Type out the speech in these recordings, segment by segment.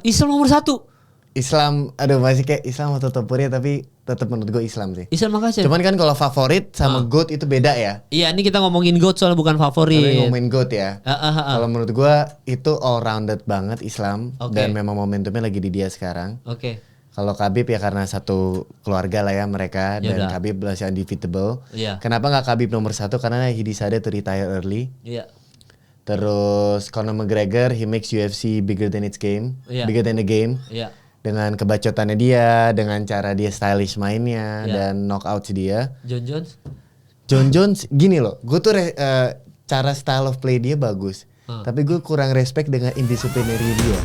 Islam nomor 1. Islam, aduh masih kayak Islam atau Topuria, tapi tetap menurut gue Islam sih. Islam Makassar. Cuman kan kalau favorit sama GOAT itu beda ya. Iya, ini kita ngomongin GOAT soalnya bukan favorit. Tapi ngomongin GOAT ya. Kalau menurut gue itu all rounded banget Islam dan memang momentumnya lagi di dia sekarang. Oke. Kalau Khabib ya karena satu keluarga lah ya mereka dan Yaudah. Khabib masih undefeatable. Iya. Kenapa nggak Khabib nomor 1? Karena he decided to retire early. Iya. Terus Conor McGregor, he makes UFC bigger than its game, Iya. bigger than the game. Iya. Dengan kebacotannya dia, dengan cara dia stylish mainnya dan knockouts dia. John Jones? Gini loh, gue tuh cara style of play dia bagus, tapi gue kurang respect dengan indisciplinary dia.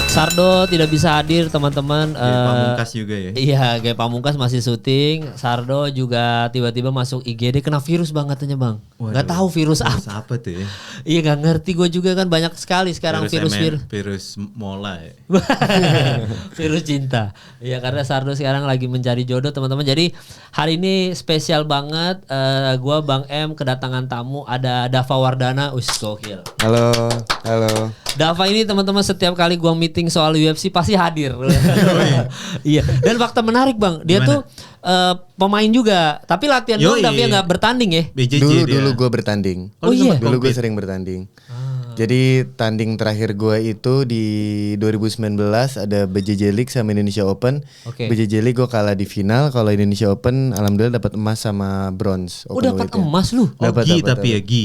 Sardo tidak bisa hadir teman-teman. Pamungkas juga ya. Iya, kayak Pamungkas masih syuting. Sardo juga tiba-tiba masuk IGD kena virus bang katanya bang. Gak tahu virus apa. Tuh ya? Iya gak ngerti gue juga kan banyak sekali sekarang virus mola ya. Virus cinta. Iya karena Sardo sekarang lagi mencari jodoh teman-teman. Jadi hari ini spesial banget. Gue Bang M kedatangan tamu ada Dava Wardana. Gokil. Halo. Dava ini teman-teman setiap kali gua meeting soal UFC pasti hadir. Iya. Dan fakta menarik bang, dia Gimana? tuh pemain juga, tapi latihan doang tapi nggak bertanding ya. BJJ Dulu gue bertanding. Oh iya. Dulu gue sering bertanding. Jadi tanding terakhir gue itu di 2019 ada BJJ League sama Indonesia Open. BJJ League gue kalah di final. Kalau Indonesia Open alhamdulillah dapat emas sama bronze. Dapat emas lu? Gi tapi ya Gi.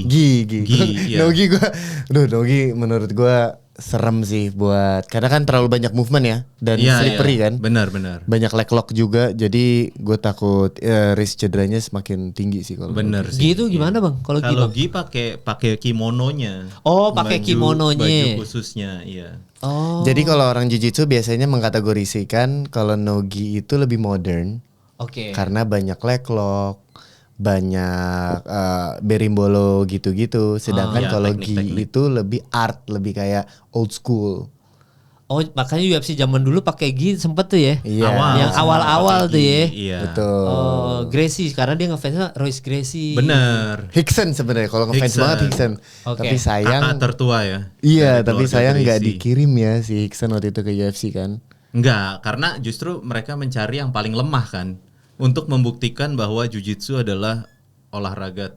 Iya. Nogi gue, Nogi menurut gue serem sih buat karena kan terlalu banyak movement ya dan slippery kan. Benar. Banyak leg lock juga, jadi gue takut risk cederanya semakin tinggi sih kalau. Bener sih. Gi itu gimana bang? Kalau Gi pakai kimononya. Oh pakai kimononya. Baju khususnya, iya. Oh. Jadi kalau orang jiu-jitsu biasanya mengkategorisikan kalau no-gi itu lebih modern. Oke. Karena banyak leg lock, banyak berimbolo gitu-gitu. Sedangkan kalau gi itu lebih art, lebih kayak old school. Oh makanya UFC zaman dulu pakai gi sempet tuh ya. Iya. Yang awal-awal tuh ya. Iya. Betul. Oh Gracie karena dia ngefansnya Royce Gracie. Bener. Hickson sebenarnya kalau ngefans banget Hickson. Tapi sayang kakak tertua ya. Iya, tapi keluarga sayang nggak Gracie. dikirim ya si Hickson waktu itu ke UFC kan. Enggak, karena justru mereka mencari yang paling lemah kan. Untuk membuktikan bahwa jiu-jitsu adalah olahraga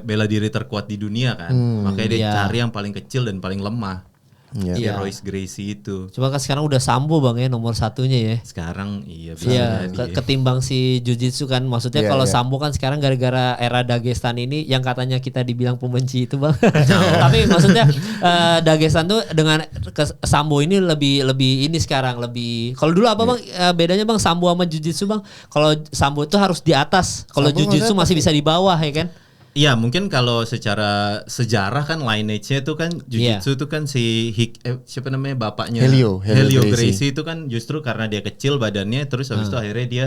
bela diri terkuat di dunia kan. Makanya dia cari yang paling kecil dan paling lemah. Si Royce Gracie itu. Cuma kan sekarang udah Sambo bang ya nomor satunya ya. Sekarang iya bisa jadi. Ketimbang si Jiu-Jitsu kan maksudnya kalau Sambo kan sekarang gara-gara era Dagestan ini yang katanya kita dibilang pembenci itu bang. Tapi maksudnya Dagestan tuh dengan Sambo ini lebih ini sekarang lebih. Kalau dulu apa bang bedanya bang Sambo sama Jiu-Jitsu bang? Kalau Sambo itu harus di atas, kalau Jiu-Jitsu masih bisa di bawah ya kan? Iya mungkin kalau secara sejarah kan lineage-nya itu kan Jiu-Jitsu itu kan siapa namanya bapaknya Helio Gracie itu kan justru karena dia kecil badannya terus habis itu akhirnya dia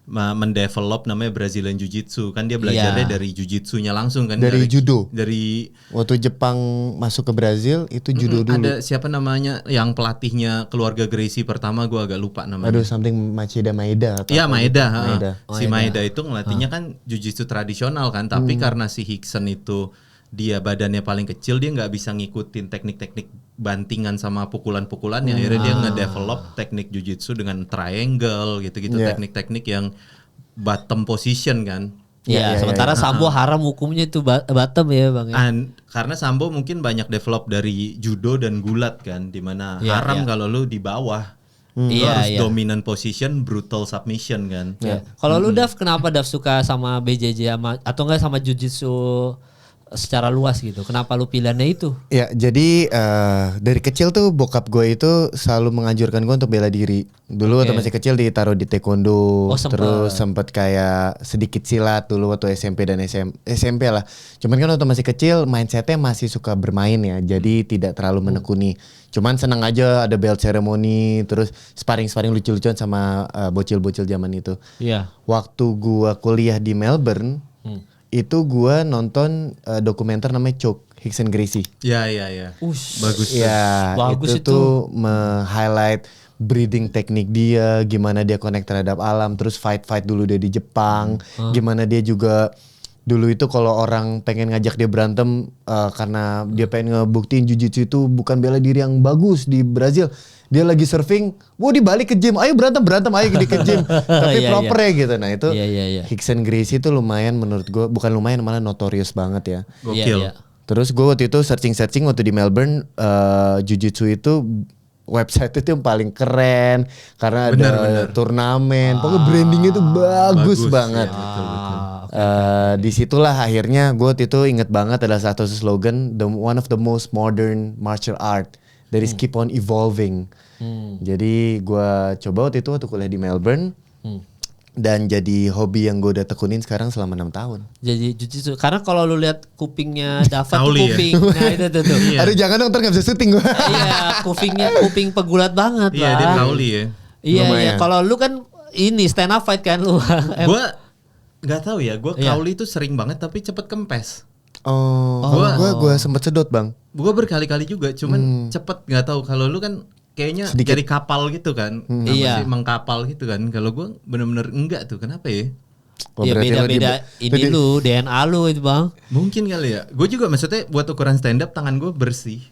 mendevelop namanya Brazilian Jiu-Jitsu kan dia belajarnya dari Jiu-Jitsunya langsung kan dari judo. Dari waktu Jepang masuk ke Brazil itu judo dulu. Ada siapa namanya yang pelatihnya keluarga Gracie pertama gua agak lupa namanya. Aduh something Machida Maeda atau Iya Maeda. Si Maeda. Maeda itu ngelatihnya kan Jiu-Jitsu tradisional kan tapi karena si Hickson itu dia badannya paling kecil dia nggak bisa ngikutin teknik-teknik bantingan sama pukulan-pukulannya akhirnya dia ngedevelop teknik jujitsu dengan triangle gitu-gitu teknik-teknik yang bottom position kan. Iya, sementara Sambo haram hukumnya itu bottom ya bang. Karena Sambo mungkin banyak develop dari judo dan gulat kan, dimana haram kalau lu di bawah. Lu harus dominant position, brutal submission kan. Kalau lu Dav, kenapa Dav suka sama BJJ atau enggak sama Jiu-Jitsu secara luas gitu? Kenapa lu pilihannya itu? Ya jadi dari kecil tuh bokap gue itu selalu menganjurkan gue untuk bela diri. Dulu waktu masih kecil ditaruh di taekwondo, terus sempet kayak sedikit silat dulu waktu SMP dan SMP lah. Cuman kan waktu masih kecil mindsetnya masih suka bermain ya, jadi tidak terlalu menekuni. Cuman senang aja ada belt ceremony, terus sparring lucu-lucuan sama bocil-bocil zaman itu. Iya. Waktu gue kuliah di Melbourne, itu gue nonton dokumenter namanya Choke, Rickson Gracie. Iya. Bagus. Ya, bagus itu tuh highlight breathing teknik dia, gimana dia connect terhadap alam, terus fight dulu dia di Jepang, gimana dia juga dulu itu kalau orang pengen ngajak dia berantem karena dia pengen ngebuktiin jiu-jitsu itu bukan bela diri yang bagus di Brazil. Dia lagi surfing, dibalik ke gym, ayo berantem, ayo ke gym. Tapi proper ya gitu. Nah itu Rickson Gracie itu lumayan menurut gue, bukan lumayan malah notorious banget ya. Gokil. Terus gue waktu itu searching waktu di Melbourne, jiu-jitsu itu website itu yang paling keren karena ada turnamen, pokoknya brandingnya itu bagus banget. Ya, betul. Disitulah akhirnya gue waktu itu inget banget ada satu slogan, one of the most modern martial art that is keep on evolving. Jadi gue coba waktu itu waktu kuliah di Melbourne. Dan jadi hobi yang gue udah tekunin sekarang selama 6 tahun. Jadi jiu-jitsu. Karena kalau lu lihat kupingnya Dava tuh kuping. Ya? Nah itu tuh. Aduh jangan dong, ntar gak bisa syuting gue. Iya, kuping pegulat banget lah. Iya, dia kauli ya. Iya. Kalau lu kan ini stand up fight kan lu. Gue nggak tahu ya. Gue kauli itu sering banget tapi cepet kempes. Gue sempet sedot bang. Gue berkali-kali juga, cuman cepet nggak tahu. Kalau lu kan kayaknya sedikit. Jadi kapal gitu kan, sih mengkapal gitu kan. Kalau gue bener-bener enggak tuh, kenapa ya? Ya beda-beda ini lu, DNA lu itu bang. Mungkin kali ya. Gue juga maksudnya buat ukuran stand up tangan gue bersih,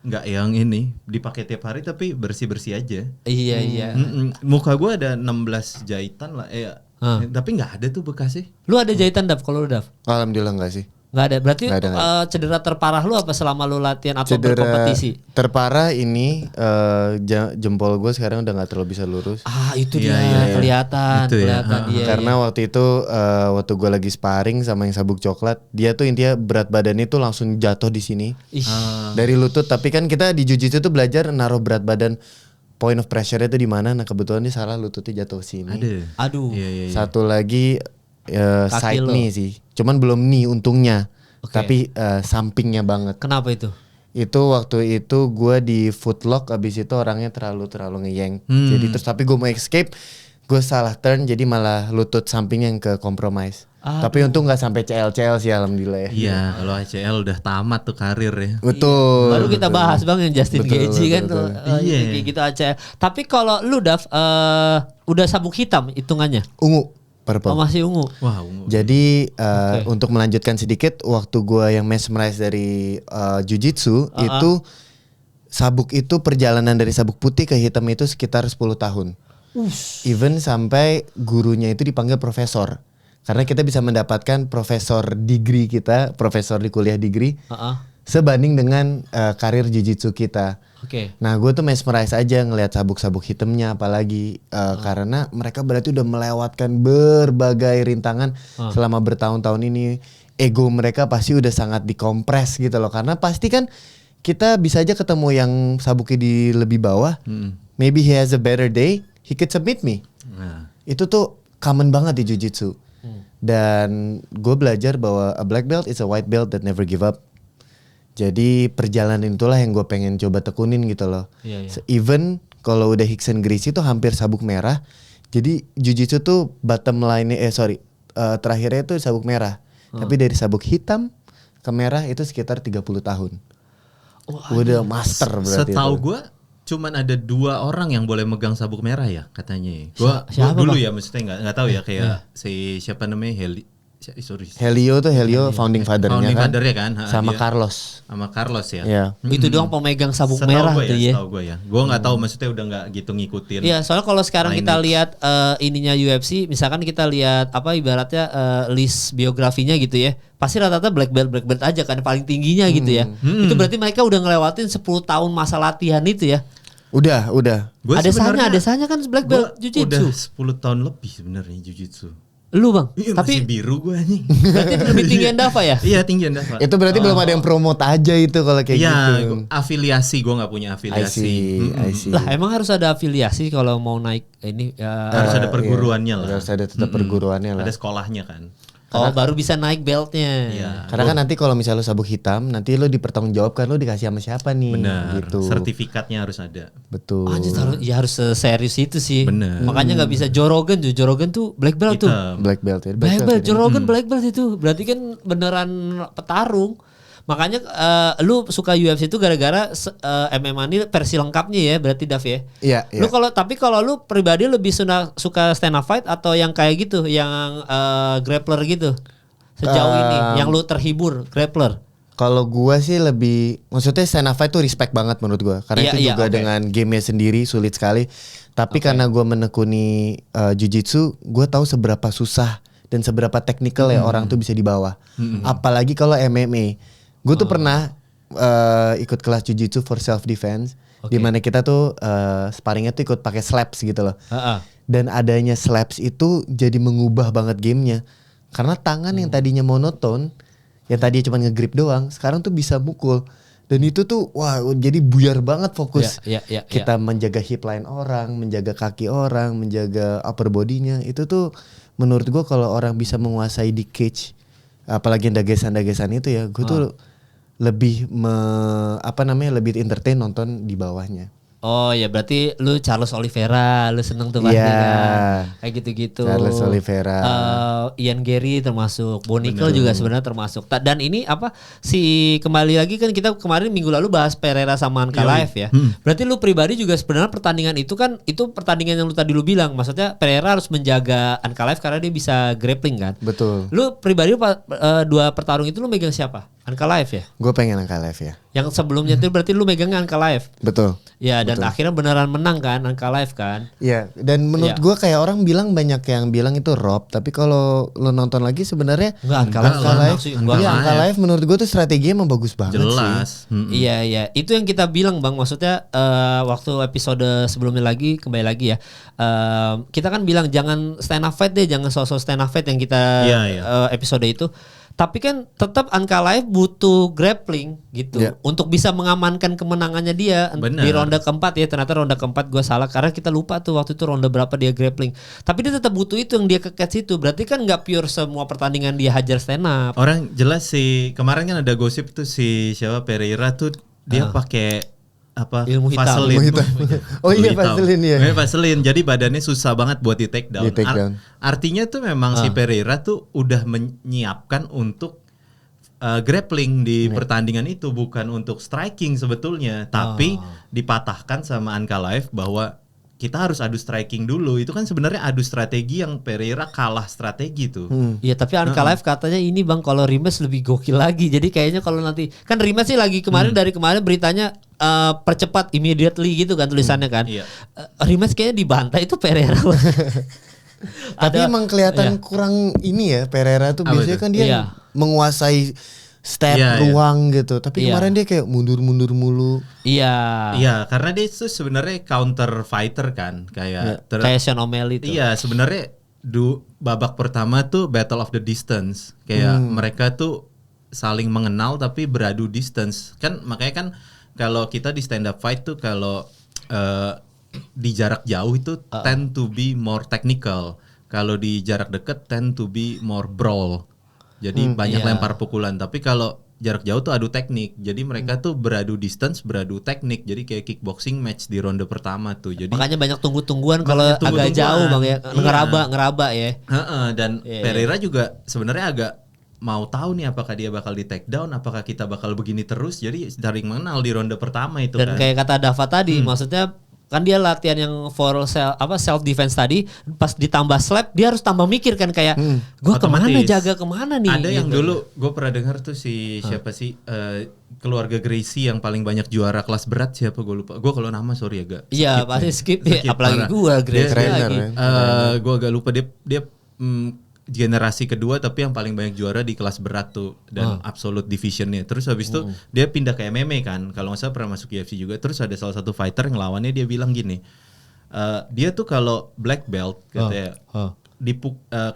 nggak yang ini dipakai tiap hari tapi bersih-bersih aja. Iya. Muka gue ada 16 jahitan lah, tapi nggak ada tuh bekas sih. Lu ada jahitan Dav kalau lu Dav? Alhamdulillah nggak sih. Nggak ada. Berarti cedera terparah lu apa selama lu latihan atau berkompetisi? Terparah ini jempol gue sekarang udah nggak terlalu bisa lurus. Itu dia kelihatan. Iya. Karena waktu itu waktu gue lagi sparring sama yang sabuk coklat, dia tuh intinya berat badannya tuh langsung jatuh di sini dari lutut. Tapi kan kita di jiu-jitsu tuh belajar naruh berat badan, point of pressure-nya itu di mana. Nah kebetulan dia salah, lututnya jatuh sini. Aduh. Iya. Satu lagi side knee sih. Cuman belum knee untungnya. Tapi sampingnya banget. Kenapa itu? Itu waktu itu gue di footlock, abis itu orangnya terlalu ngeyank. Jadi terus tapi gue mau escape, gue salah turn jadi malah lutut sampingnya yang ke compromise. Tapi untung gak sampai CL sih alhamdulillah ya. Iya, kalau ACL udah tamat tuh karir ya. Betul. Baru kita bahas bang yang Justin Gaethje kan tuh. Iya. Gitu ACL. Tapi kalau lu Dav udah sabuk hitam hitungannya? Ungu. Purple. Masih ungu. Wah, ungu. Jadi untuk melanjutkan sedikit, waktu gue yang mesmerize dari jiu-jitsu itu sabuk itu perjalanan dari sabuk putih ke hitam itu sekitar 10 tahun. Even sampai gurunya itu dipanggil profesor. Karena kita bisa mendapatkan profesor degree kita, profesor di kuliah degree, sebanding dengan karir jiu-jitsu kita. Nah gue tuh mesmerize aja ngelihat sabuk-sabuk hitamnya, apalagi karena mereka berarti udah melewatkan berbagai rintangan selama bertahun-tahun ini. Ego mereka pasti udah sangat dikompres gitu loh, karena pasti kan kita bisa aja ketemu yang sabuknya di lebih bawah. Maybe he has a better day, he could submit me. Itu tuh common banget di jiu-jitsu. Dan gue belajar bahwa a black belt is a white belt that never give up. Jadi perjalanan itulah yang gue pengen coba tekunin gitu loh. Even kalau udah Rickson Gracie tuh hampir sabuk merah. Jadi jiu-jitsu tuh bottom line terakhirnya tuh sabuk merah. Tapi dari sabuk hitam ke merah itu sekitar 30 tahun. Udah master berarti. Setahu gue cuman ada 2 orang yang boleh megang sabuk merah ya katanya. Gua dulu ya maksudnya nggak tahu ya kayak si siapa namanya Helio founding fathernya kan. Sama Carlos. Sama Carlos ya. Itu doang pemegang sabuk merah tuh ya. Setahu gue ya. Gue nggak tahu maksudnya udah nggak gitu ngikutin. Iya, soalnya kalau sekarang kita lihat ininya UFC, misalkan kita lihat apa ibaratnya list biografinya gitu ya. Pasti rata-rata black belt aja kan paling tingginya gitu ya. Itu berarti mereka udah ngelewatin 10 tahun masa latihan itu ya. Udah. Ada sanya kan black belt jiu-jitsu. Udah 10 tahun lebih sebenarnya jiu-jitsu. Lu bang, tapi masih biru gue nih. Berarti lebih tinggian Dava ya? Iya tinggian Dava. Itu berarti belum ada yang promote aja itu kalau kayak gitu. Iya, afiliasi gue nggak punya afiliasi. I see. Lah emang harus ada afiliasi kalau mau naik ini. Harus ada perguruannya lah. Harus ada tetap perguruannya lah. Ada sekolahnya kan. Baru bisa naik beltnya. Iya. Karena kan nanti kalau misalnya lu sabuk hitam, nanti lu dipertanggungjawabkan lu dikasih sama siapa nih. Benar. Gitu. Sertifikatnya harus ada. Betul. Harus serius itu sih. Benar. Makanya nggak bisa Joe Rogan tuh black belt tuh. Black belt ya. Black belt. Joe Rogan black belt itu. Berarti kan beneran petarung. Makanya lu suka UFC itu gara-gara MMA ini versi lengkapnya ya, berarti Dav ya. Iya. Lu kalau lu pribadi lebih suka stand up fight atau yang kayak gitu, yang grappler gitu. sejauh ini yang lu terhibur grappler? Kalau gua sih lebih, maksudnya stand up fight tuh respect banget menurut gua. Karena itu juga dengan gamenya sendiri sulit sekali. Tapi karena gua menekuni jiu-jitsu, gua tahu seberapa susah dan seberapa teknikal ya orang tuh bisa dibawa. Apalagi kalau MMA. Gua tuh pernah ikut kelas jiu-jitsu for self defense, di mana kita tuh sparringnya tuh ikut pakai slaps gitu loh. Dan adanya slaps itu jadi mengubah banget gamenya. Karena tangan yang tadinya monoton, yang tadi cuma nge-grip doang, sekarang tuh bisa mukul. Dan itu tuh wah jadi buyar banget fokus. Kita menjaga hip line orang, menjaga kaki orang, menjaga upper body-nya. Itu tuh menurut gua kalau orang bisa menguasai di cage, apalagi yang dagesan-dagesan itu ya, gua tuh lebih lebih entertain nonton di bawahnya. Oh ya berarti lu Charles Oliveira, lu seneng tuh pasti kan. Kayak gitu-gitu. Charles Oliveira. Ian Gary termasuk, Bonikel juga sebenarnya termasuk. Dan ini kembali lagi kan kita kemarin minggu lalu bahas Pereira sama Ankalaev ya. Berarti lu pribadi juga sebenarnya pertandingan itu kan itu pertandingan yang lu tadi lu bilang. Maksudnya Pereira harus menjaga Ankalaev karena dia bisa grappling kan. Betul. Lu pribadi dua pertarung itu lu megang siapa? Ankalaev ya? Gue pengen Ankalaev ya. Yang sebelumnya itu berarti lu megang Ankalaev. Betul. Ya dan akhirnya beneran menang kan Ankalaev kan. Iya dan menurut gue kayak orang bilang banyak yang bilang itu Rob. Tapi kalau lo nonton lagi sebenarnya Ankalaev menurut gue tuh strategi emang bagus banget. Jelas. Sih. Iya itu yang kita bilang Bang. Maksudnya waktu episode sebelumnya lagi kembali lagi ya. Kita kan bilang jangan stand up fight deh. Jangan sosok stand up fight yang kita episode itu. Tapi kan tetap Ankalaev butuh grappling gitu untuk bisa mengamankan kemenangannya dia. Bener. Di ronde keempat ya, ternyata ronde keempat gue salah karena kita lupa tuh waktu itu ronde berapa dia grappling. Tapi dia tetap butuh itu yang dia ke-catch itu. Berarti kan nggak pure semua pertandingan dia hajar stand up. Orang jelas sih kemarin kan ada gosip tuh si Pereira tuh dia pakai ilmu hitam. Oh iya Vaseline ya. Vaseline. Jadi badannya susah banget buat di take down. Artinya tuh memang si Pereira tuh udah menyiapkan untuk grappling di pertandingan itu, bukan untuk striking sebetulnya, tapi dipatahkan sama Ankalaev bahwa kita harus adu striking dulu. Itu kan sebenarnya adu strategi yang Pereira kalah strategi tuh. Iya tapi Ankalaev katanya ini Bang kalau rematch lebih gokil lagi. Jadi kayaknya kalau nanti kan rematch sih lagi kemarin dari kemarin beritanya percepat immediately gitu kan tulisannya kan. Rematch kayaknya dibantai itu Pereira. Tapi emang kelihatan kurang ini ya Pereira tuh biasanya kan dia menguasai step ruang gitu. Tapi kemarin dia kayak mundur-mundur mulu. Iya, karena dia itu sebenarnya counter fighter kan, kayak Sean O'Malley itu. Iya, sebenarnya babak pertama tuh battle of the distance. Kayak mereka tuh saling mengenal tapi beradu distance. Kan makanya kan kalau kita di stand up fight tuh kalau di jarak jauh itu tend to be more technical. Kalau di jarak dekat tend to be more brawl. Jadi banyak lempar pukulan. Tapi kalau jarak jauh tuh adu teknik. Jadi mereka tuh beradu distance, beradu teknik. Jadi kayak kickboxing match di ronde pertama tuh. Jadi makanya banyak tunggu-tungguan kalau agak jauh Bang ya. Ngeraba ya. Dan Pereira juga sebenarnya agak mau tahu nih apakah dia bakal di take down, apakah kita bakal begini terus. Jadi saling mengenal di ronde pertama itu. Dan kayak kata Dava tadi, maksudnya kan dia latihan yang self defense tadi, pas ditambah slap dia harus tambah mikir kan kayak gue kemana jaga kemana nih. Ada yang dulu gue pernah dengar tuh siapa sih keluarga Gracie yang paling banyak juara kelas berat siapa gue lupa. Gue kalau nama sorry agak iya pasti skip ya. Apalagi gue Gracie lagi. Gue agak lupa dia generasi kedua tapi yang paling banyak juara di kelas berat tuh dan absolute divisionnya. Terus habis itu dia pindah ke MMA kan, kalau nggak salah pernah masuk UFC juga. Terus ada salah satu fighter yang lawannya dia bilang gini, dia tuh kalau black belt katanya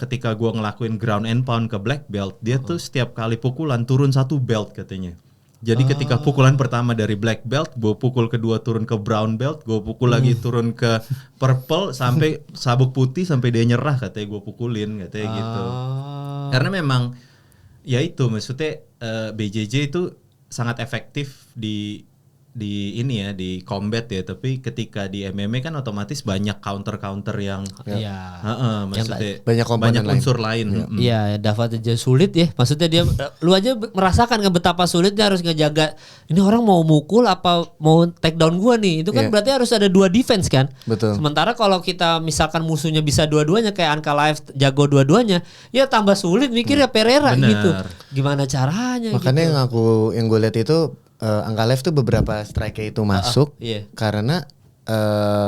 ketika gua ngelakuin ground and pound ke black belt, dia tuh setiap kali pukulan turun 1 belt katanya. Jadi ketika pukulan pertama dari black belt, gue pukul kedua turun ke brown belt, gue pukul lagi turun ke purple sampai sabuk putih sampai dia nyerah katanya gue pukulin katanya gitu. Karena memang ya itu maksudnya BJJ itu sangat efektif di di ini ya di combat ya, tapi ketika di MMA kan otomatis banyak counter yang maksudnya banyak unsur lain. Iya, dapat aja sulit ya. Maksudnya dia lu aja merasakan kan betapa sulitnya harus ngejaga ini orang mau mukul apa mau take down gua nih. Itu kan berarti harus ada 2 defense kan. Betul. Sementara kalau kita misalkan musuhnya bisa dua-duanya kayak Ankalaev jago dua-duanya, ya tambah sulit mikirnya Pereira gitu. Gimana caranya Makanya gitu. yang gue lihat itu Ankalaev tuh beberapa strike itu masuk karena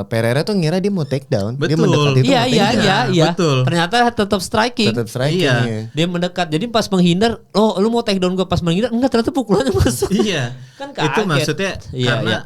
Pereira tuh ngira dia mau take down. Betul. Dia mendekat itu Iya. Betul. Ternyata tetap striking. Iya. Dia mendekat. Jadi pas menghindar, lu mau take down gue pas menghindar, enggak ternyata pukulannya masuk. Iya. Kan kaget. Itu maksudnya karena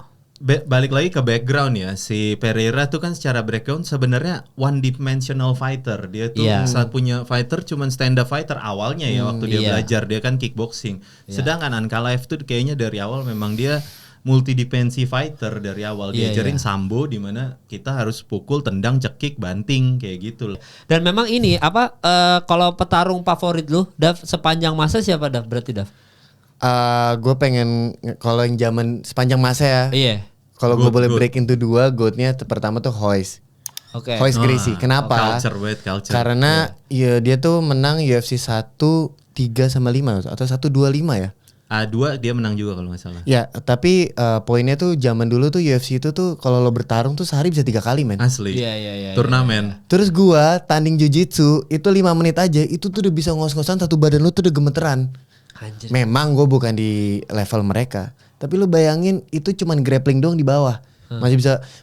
balik lagi ke background ya, si Pereira tuh kan secara background sebenarnya one dimensional fighter. Dia tuh saat punya fighter cuman stand up fighter awalnya ya waktu dia belajar, dia kan kickboxing. Sedangkan Ankalaev tuh kayaknya dari awal memang dia multidimensi fighter dari awal. Diajarin sambo di mana kita harus pukul, tendang, cekik, banting kayak gitu. Dan memang ini kalau petarung favorit lu Dav sepanjang masa siapa Dav? Berarti Dav? Gue pengen kalau yang zaman sepanjang masa ya. Iya. Kalau gue boleh break into 2, goatnya pertama tuh Royce. Royce Gracie. Kenapa? Culture. Karena ya dia tuh menang UFC 1-3-5 atau 1-2-5 ya. A2 dia menang juga kalau nggak salah. Ya, tapi poinnya tuh zaman dulu tuh UFC itu tuh kalau lo bertarung tuh sehari bisa 3 kali men. Asli. Iya. Turnamen. Terus gua tanding jiu-jitsu itu 5 menit aja itu tuh udah bisa ngos-ngosan satu badan lu tuh udah gemeteran. Anjir. Memang gue bukan di level mereka, tapi lu bayangin itu cuman grappling doang di bawah.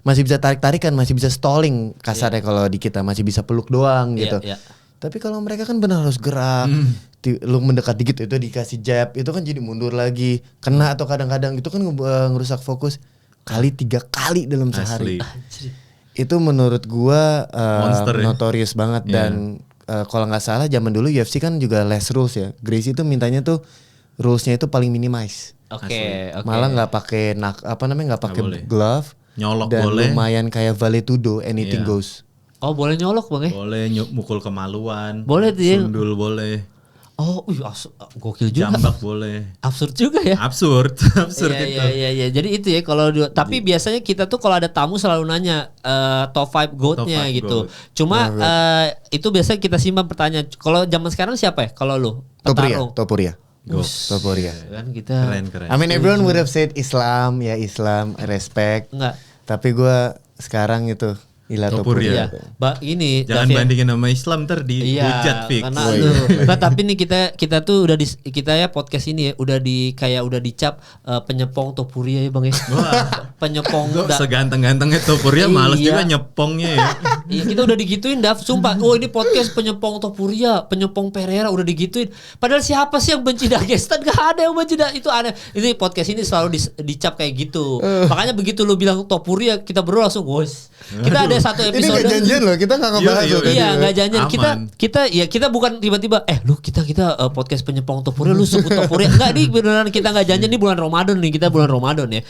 Masih bisa tarik-tarikan, masih bisa stalling kasarnya kalau di kita masih bisa peluk doang gitu. Tapi kalau mereka kan benar harus gerak. Lu mendekat dikit itu dikasih jab, itu kan jadi mundur lagi, kena atau kadang-kadang itu kan ngerusak fokus. 3 kali dalam sehari. Itu menurut gua notorious banget dan kalau nggak salah zaman dulu UFC kan juga less rules ya. Gracie itu mintanya tuh rulesnya itu paling minimize. Oke. Malah nggak pakai nggak pakai glove. Nyolok dan boleh. lumayan kayak vale tudo, anything goes. Oh boleh nyolok bang ya? Boleh mukul kemaluan. Boleh dia. Sundul boleh. Oh, gokil juga. Jambak boleh. Absurd juga ya. Absurd gitu. Iya. Jadi itu ya kalau tapi biasanya kita tuh kalau ada tamu selalu nanya top 5 GOAT-nya gitu. Cuma itu biasanya kita simpan pertanyaan. Kalau zaman sekarang siapa ya? Kalau lu petarung. Topuria. Kan kita Keren. I mean everyone would have said Islam, respect. Enggak. Tapi gue sekarang itu Topuria. Ini jangan bandingin sama Islam ntar dihujat fix. Tapi nih kita tuh udah kita ya podcast ini ya udah dicap penyepong Topuria ya Bang ya. Penyepong seganteng-gantengnya Topuria males juga nyepongnya ya. Iya, kita udah digituin Dav, sumpah. Oh, ini podcast penyepong Topuria, penyepong Pereira udah digituin. Padahal siapa sih yang benci Dagestan? Gak ada yang benci itu aneh. Ini podcast ini selalu dicap kayak gitu. Makanya begitu lu bilang Topuria, kita berdua langsung, "Wos." Kita ada satu episode. Ini gak janjian loh, kita gak ngebahas. Iya, gak janjian. Kita bukan tiba-tiba kita podcast penyepong Topuria, lu sebut Topuria. Enggak, nih beneran kita gak janjian, ini bulan Ramadan nih, kita bulan Ramadan ya.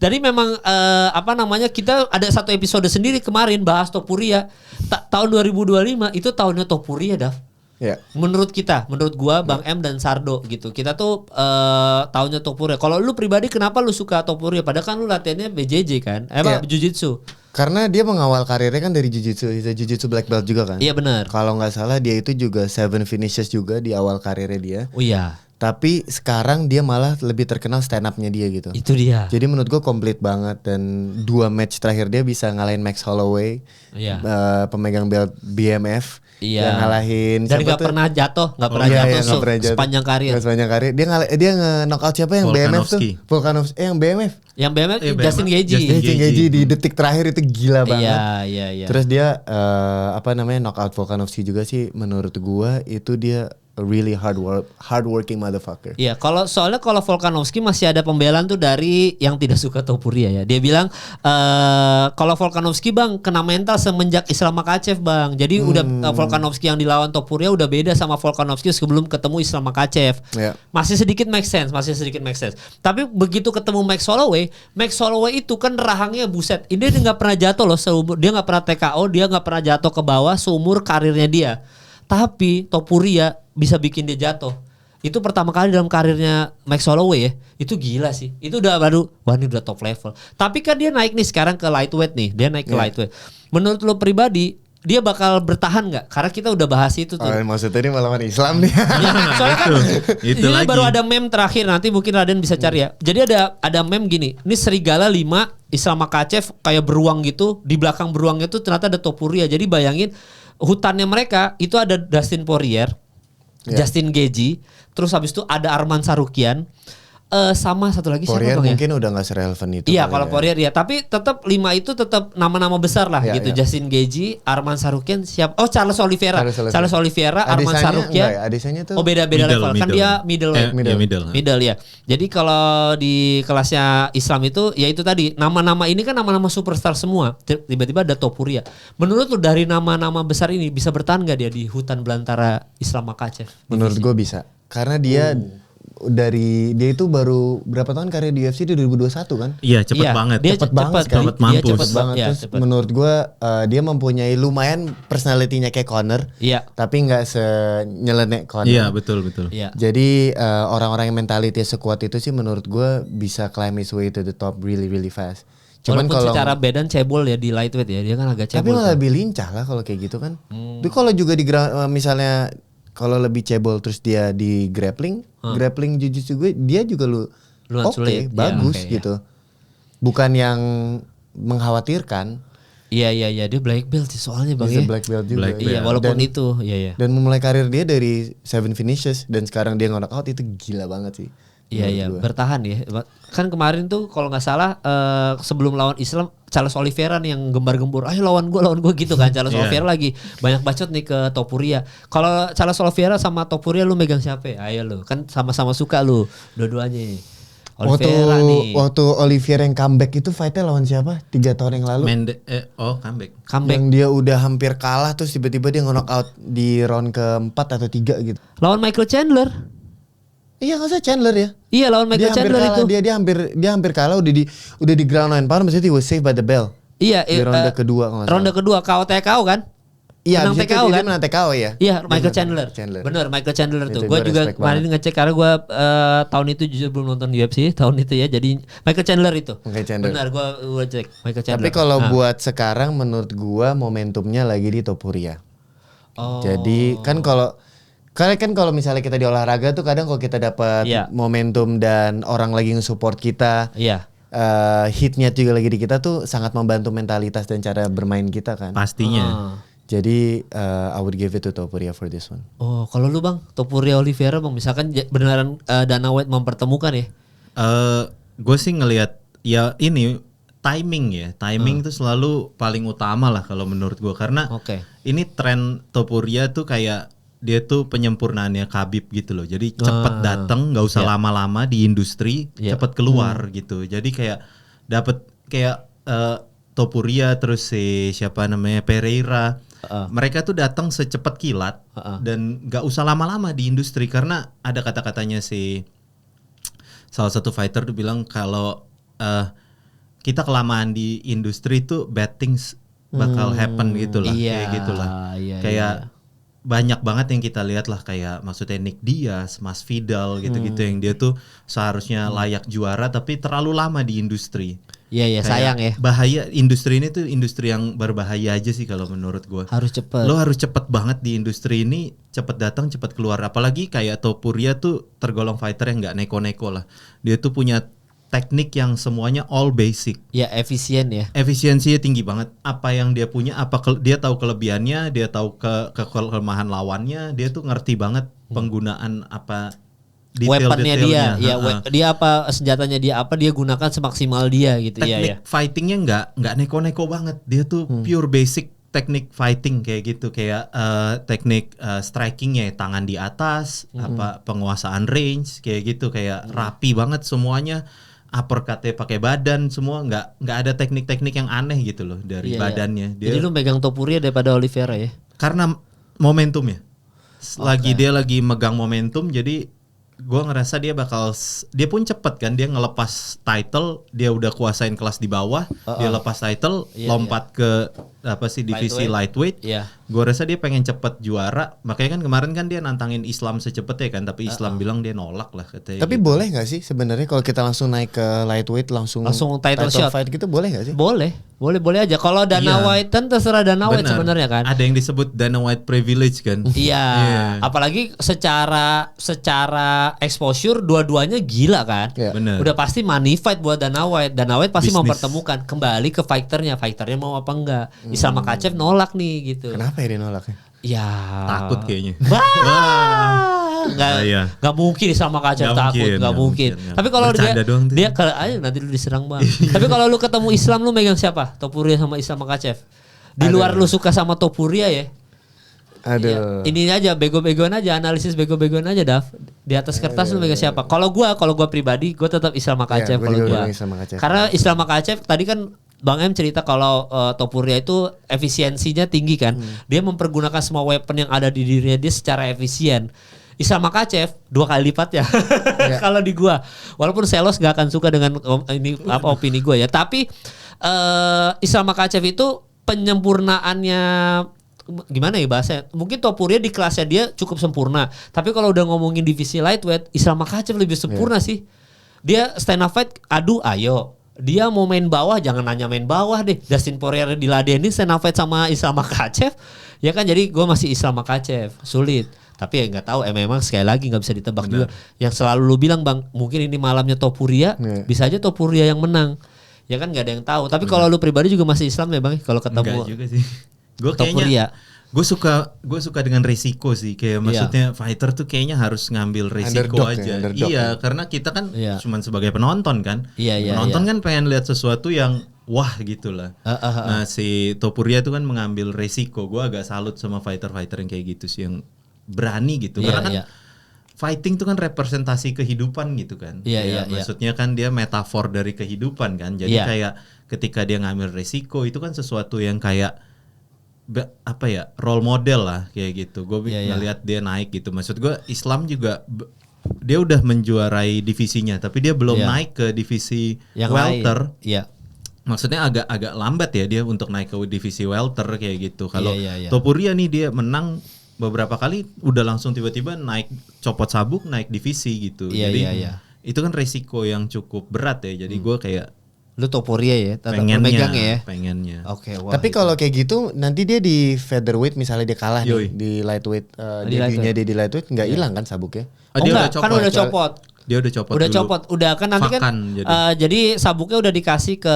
Jadi memang kita ada satu episode sendiri kemarin bahas Topuria. Tahun 2025 itu tahunnya Topuria, Dav. Ya. Menurut gua, Bang M dan Sardo gitu. Kita tuh tahunnya Topuria. Kalau lu pribadi kenapa lu suka Topuria? Padahal kan lu latihannya BJJ kan? Jiu-jitsu. Karena dia mengawal karirnya kan dari jiu-jitsu, jiu-jitsu black belt juga kan. Iya benar. Kalau nggak salah dia itu juga 7 finishes juga di awal karirnya dia. Oh iya. Tapi sekarang dia malah lebih terkenal stand up-nya dia gitu. Itu dia. Jadi menurut gue komplit banget dan 2 match terakhir dia bisa ngalahin Max Holloway, pemegang belt BMF. Iya. Yang ngalahin dan nggak pernah jatuh sepanjang karir. Dia nge-knockout siapa yang BMF tuh? Volkanovski. Yang BMF. Yang BMF Justin Gaethje di detik terakhir itu gila banget. Iya. Terus dia knockout Volkanovski juga sih menurut gua itu dia a really hardworking motherfucker. Iya, kalau Volkanovski masih ada pembelaan tuh dari yang tidak suka Topuria ya. Dia bilang kalau Volkanovski Bang kena mental semenjak Islam Makhachev Bang. Jadi udah Volkanovski yang dilawan Topuria udah beda sama Volkanovski sebelum ketemu Islam Makhachev. Yeah. Masih sedikit make sense. Tapi begitu ketemu Max Holloway itu kan rahangnya buset. Ini dia nggak pernah jatuh loh, dia nggak pernah TKO, dia nggak pernah jatuh ke bawah seumur karirnya dia. Tapi Topuria bisa bikin dia jatuh. Itu pertama kali dalam karirnya Max Holloway ya. Itu gila sih. Itu udah baru, wah ini udah top level. Tapi kan dia naik nih sekarang ke lightweight nih. Dia naik ke lightweight. Menurut lo pribadi, dia bakal bertahan nggak? Karena kita udah bahas itu tuh. Maksudnya ini melawan Islam nih. Ya, soalnya kan itu ini lagi. baru ada meme terakhir, nanti mungkin Raden bisa cari ya. Jadi ada meme gini. Ini serigala 5, Islam Makhachev kayak beruang gitu. Di belakang beruangnya tuh ternyata ada Topuria. Jadi bayangin hutannya mereka itu ada Dustin Poirier, Justin Gaethje, terus habis itu ada Arman Sarukian, sama satu lagi siapa Poirier bang ya? Mungkin udah gak serelevan itu. Iya kalau Poirier ya, tapi tetap 5 itu tetap nama-nama besar lah gitu. Justin Gaethje, Arman Sarukian, Charles Oliveira, Arman Sarukian. Adesanya tuh beda level kan dia middle ya. Jadi kalau di kelasnya Islam itu ya itu tadi nama-nama ini kan nama-nama superstar semua. Tiba-tiba ada Topuria. Menurut lu dari nama-nama besar ini bisa bertahan gak dia di hutan belantara Islam Makhachev? Menurut gue bisa, karena dia dia itu baru berapa tahun karir di UFC di 2021 kan? Iya cepet banget. Dia cepet banget kan? Cepet banget. Ya, Terus menurut gue dia mempunyai lumayan personality-nya kayak Conor. Iya. Tapi nggak senyelenek Conor. Iya betul. Iya. Jadi orang-orang yang mentality sekuat itu sih menurut gue bisa climb his way to the top really fast. Cuman walaupun secara badan cebol ya di lightweight ya, dia kan agak cebol. Tapi malah lebih lincah lah kalau kayak gitu kan. Tapi kalau juga di misalnya kalau lebih cebol terus dia di grappling jiu-jitsu gue dia juga bagus gitu. Bukan yang mengkhawatirkan. Iya dia black belt sih soalnya bang ya. Black belt juga. Iya walaupun itu iya. Dan memulai karir dia dari 7 finishes dan sekarang dia knock out itu gila banget sih. Iya bertahan ya. Kan kemarin tuh kalau nggak salah sebelum lawan Islam Charles Oliveira nih yang gembar-gembur, ayo lawan gue gitu kan. Charles Oliveira lagi banyak bacot nih ke Topuria. Kalau Charles Oliveira sama Topuria lu megang siapa? Ayo lu, kan sama-sama suka lu dua-duanya. Oliveira waktu Oliveira yang comeback itu fightnya lawan siapa? 3 tahun yang lalu. Comeback. Yang dia udah hampir kalah terus tiba-tiba dia knock out di round keempat atau 3 gitu. Lawan Michael Chandler. Iya nggak usah Chandler ya. Iya lawan Michael Chandler kalah, itu. Dia hampir kalah udah di ground and pound, maksudnya he was saved by the bell. Iya. Di ronde kedua. Ronde kedua KO TKO kan? Iya. Menang TKO kan? Menang TKO ya. Iya Michael Chandler. Bener Michael Chandler tuh. Gue juga kemarin ngecek karena gue tahun itu jujur belum nonton UFC tahun itu ya. Jadi Michael Chandler itu. Benar gue cek Michael Chandler. Tapi kalau buat sekarang menurut gue momentumnya lagi di Topuria. Jadi kan kalau misalnya kita di olahraga tuh kadang kalau kita dapat momentum dan orang lagi nge-support kita, hitnya juga lagi di kita tuh sangat membantu mentalitas dan cara bermain kita kan. Pastinya. Jadi I would give it to Topuria for this one. Oh kalau lu bang, Topuria Oliveira bang, misalkan beneran Dana White mempertemukan ya? Gue sih ngelihat ya ini timing tuh selalu paling utama lah kalau menurut gue, karena ini tren Topuria tuh kayak dia tuh penyempurnaannya Khabib gitu loh. Jadi cepet datang, nggak usah lama-lama di industri, cepet keluar gitu. Jadi kayak dapat kayak Topuria terus siapa namanya Pereira. Mereka tuh datang secepat kilat dan nggak usah lama-lama di industri, karena ada kata-katanya salah satu fighter tuh bilang kalau kita kelamaan di industri tuh bad things bakal happen gitulah, kayak gitulah. Kayak banyak banget yang kita lihat lah, kayak maksudnya Nick Diaz, Masvidal gitu-gitu yang dia tuh seharusnya layak juara tapi terlalu lama di industri. Iya sayang ya. Bahaya industri ini tuh industri yang berbahaya aja sih kalau menurut gue. Harus cepet. Lo harus cepet banget di industri ini, cepet datang cepet keluar. Apalagi kayak Topuria tuh tergolong fighter yang nggak neko-neko lah. Dia tuh punya teknik yang semuanya all basic. Ya efisien ya. Efisiensinya tinggi banget. Apa yang dia punya, dia tahu kelebihannya, dia tahu kelemahan lawannya, dia tuh ngerti banget penggunaan apa weaponnya dia. Dia apa senjatanya dia gunakan semaksimal dia gitu. Teknik fightingnya nggak neko-neko banget. Dia tuh pure basic teknik fighting kayak gitu, kayak teknik strikingnya tangan di atas, apa penguasaan range kayak gitu, kayak rapi banget semuanya. Uppercutnya pakai badan semua, nggak ada teknik-teknik yang aneh gitu loh dari badannya. Jadi lu megang Topuria daripada Oliveira ya? Karena momentumnya, dia lagi megang momentum, jadi gue ngerasa dia pun cepet kan, dia ngelepas title, dia udah kuasain kelas di bawah, dia lepas title, lompat ke divisi lightweight. Iya. Gue rasa dia pengen cepet juara, makanya kan kemarin kan dia nantangin Islam secepetnya kan, tapi Islam bilang dia nolak lah katanya. Tapi gitu. boleh nggak sih sebenarnya kalau kita langsung naik ke lightweight langsung title shot fight gitu boleh nggak sih? Boleh aja. Kalau Dana White kan terserah Dana White sebenarnya kan. Ada yang disebut Dana White privilege kan. Iya. Apalagi secara exposure dua-duanya gila kan. Bener. Udah pasti money fight buat Dana White. Dana White pasti mempertemukan kembali ke fighternya mau apa enggak. Islam Makhachev nolak nih gitu. Kenapa ya dia nolaknya? Ya takut kayaknya. Nggak mungkin sama Makhachev takut, nggak mungkin. Tapi kalau dia kalau ayo nanti lu diserang bang. Tapi kalau lu ketemu Islam lu megang siapa? Topuria sama Islam Makhachev. Di luar lu suka sama Topuria ya. Aduh. Ini aja bego-begoan aja, analisis bego-begoan aja Dav. Di atas kertas lu megang siapa? Kalau gua pribadi gua tetap Islam Makhachev kalau gua. Karena Islam Makhachev tadi kan Bang M cerita kalau Topuria itu efisiensinya tinggi kan. Dia mempergunakan semua weapon yang ada di dirinya dia secara efisien. Islam Makhachev 2 kali lipat ya. Kalau di gua, walaupun Selos gak akan suka dengan opini gua ya, tapi Islam Makhachev itu penyempurnaannya gimana ya bahasanya? Mungkin Topuria di kelasnya dia cukup sempurna, tapi kalau udah ngomongin divisi lightweight, Islam Makhachev lebih sempurna sih. Dia stand up fight, aduh ayo. Dia mau main bawah, jangan nanya main bawah deh. Dustin Poirier diladenin stand up fight sama Islam Makhachev, ya kan? Jadi gue masih Islam Makhachev, sulit. Tapi ya nggak tahu, memang sekali lagi nggak bisa ditebak juga. Yang selalu lu bilang bang, mungkin ini malamnya Topuria, bisa aja Topuria yang menang. Ya kan nggak ada yang tahu. Tapi kalau lu pribadi juga masih Islam ya bang, kalau ketemu. Enggak juga sih. Gue kayaknya gue suka dengan resiko sih, kayak maksudnya fighter tuh kayaknya harus ngambil resiko aja. Iya, karena kita kan cuman sebagai penonton kan. Penonton kan pengen lihat sesuatu yang wah gitulah. Nah si Topuria tuh kan mengambil resiko. Gue agak salut sama fighter-fighter yang kayak gitu sih, yang berani gitu. Karena kan fighting tuh kan representasi kehidupan gitu kan. Maksudnya kan dia metafor dari kehidupan kan. Jadi kayak ketika dia ngambil resiko itu kan sesuatu yang kayak apa ya, role model lah kayak gitu. Gue ngeliat dia naik gitu. Maksud gue Islam juga dia udah menjuarai divisinya, tapi dia belum naik ke divisi yang welter. Maksudnya agak lambat ya dia untuk naik ke divisi welter kayak gitu. Kalau Topuria nih dia menang beberapa kali udah langsung tiba-tiba naik, copot sabuk naik divisi gitu. Jadi itu kan resiko yang cukup berat ya. Jadi gue kayak lu Topuria ya, pengennya. Oke. Tapi kalau kayak gitu nanti dia di featherweight misalnya dia kalah nih, di lightweight, debunya dia di lightweight nggak hilang kan sabuknya? Kan udah copot. Dia udah copot. Udah kan nanti kan jadi sabuknya udah dikasih ke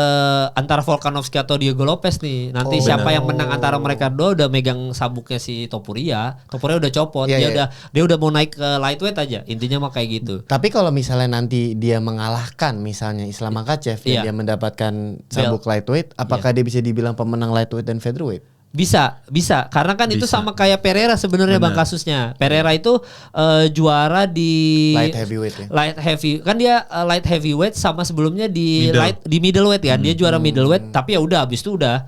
antara Volkanovski atau Diego Lopez nih. Nanti siapa yang menang antara mereka dua udah megang sabuknya si Topuria. Topuria udah copot. Dia udah mau naik ke lightweight aja. Intinya mah kayak gitu. Tapi kalau misalnya nanti dia mengalahkan misalnya Islam Makhachev dan dia mendapatkan sabuk lightweight, apakah dia bisa dibilang pemenang lightweight dan featherweight? Bisa karena kan itu sama kayak Pereira sebenarnya bang kasusnya. Pereira itu juara di light heavyweight ya. Light heavy kan dia light heavyweight sama sebelumnya di middleweight kan. Dia juara middleweight tapi ya udah habis itu udah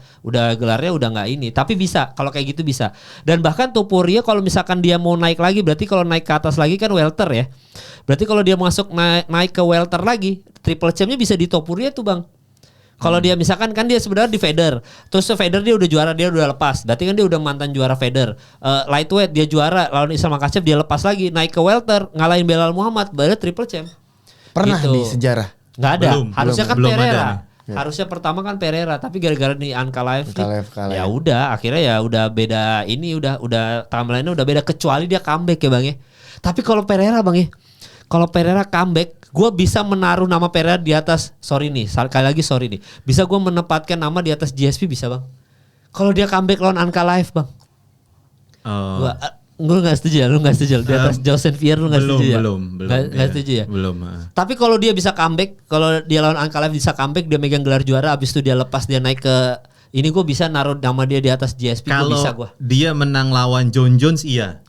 gelarnya udah nggak ini. Tapi bisa kalau kayak gitu bisa. Dan bahkan Topuria kalau misalkan dia mau naik lagi, berarti kalau naik ke atas lagi kan welter ya. Berarti kalau dia masuk naik ke welter lagi, triple champ-nya bisa di Topuria tuh bang. Kalau dia misalkan kan dia sebenarnya di feather, terus feather dia udah juara, dia udah lepas. Berarti kan dia udah mantan juara feather. Lightweight dia juara lawan Islam Makhachev, dia lepas lagi naik ke welter ngalahin Belal Muhammad, baru triple champ. Pernah gitu. Di sejarah? Nggak ada. Harusnya kan Pereira. Ya. Harusnya pertama kan Pereira, tapi gara-gara nih Ankalaev ya udah akhirnya ya udah beda ini, udah timeline-nya udah beda, kecuali dia comeback ya bang ya. Tapi kalau Pereira bang ya, kalau Pereira comeback, gue bisa menaruh nama Pereira di atas, sorry nih, bisa gue menempatkan nama di atas GSP bisa bang. Kalau dia comeback lawan Ankalaev bang, gue nggak setuju ya, lu nggak setuju di atas Jocelyn Fier, lu nggak setuju ya? Nggak setuju ya? Belum. Tapi kalau dia bisa comeback, kalau dia lawan Ankalaev bisa comeback, dia megang gelar juara, abis itu dia lepas, dia naik ke ini, gue bisa naruh nama dia di atas GSP. Kalau dia menang lawan John Jones iya.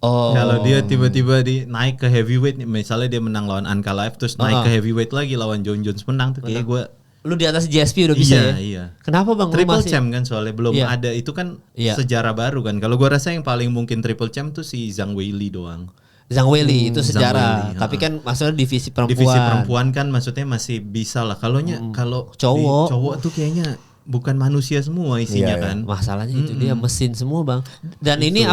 Kalau dia tiba-tiba naik ke heavyweight, misalnya dia menang lawan Ankalaev terus naik ke heavyweight lagi lawan John Jones menang tuh kayak gue. Lu di atas GSP udah bisa ya? Iya. Kenapa bang? Triple champ kan soalnya belum ada, itu kan sejarah baru kan. Kalau gue rasa yang paling mungkin triple champ tuh si Zhang Weili doang. Zhang Weili itu sejarah. Tapi kan maksudnya divisi perempuan. Divisi perempuan kan maksudnya masih bisa lah. Kalau cowok tuh kayaknya bukan manusia semua isinya Iya, kan. Masalahnya itu dia mesin semua bang. Dan ini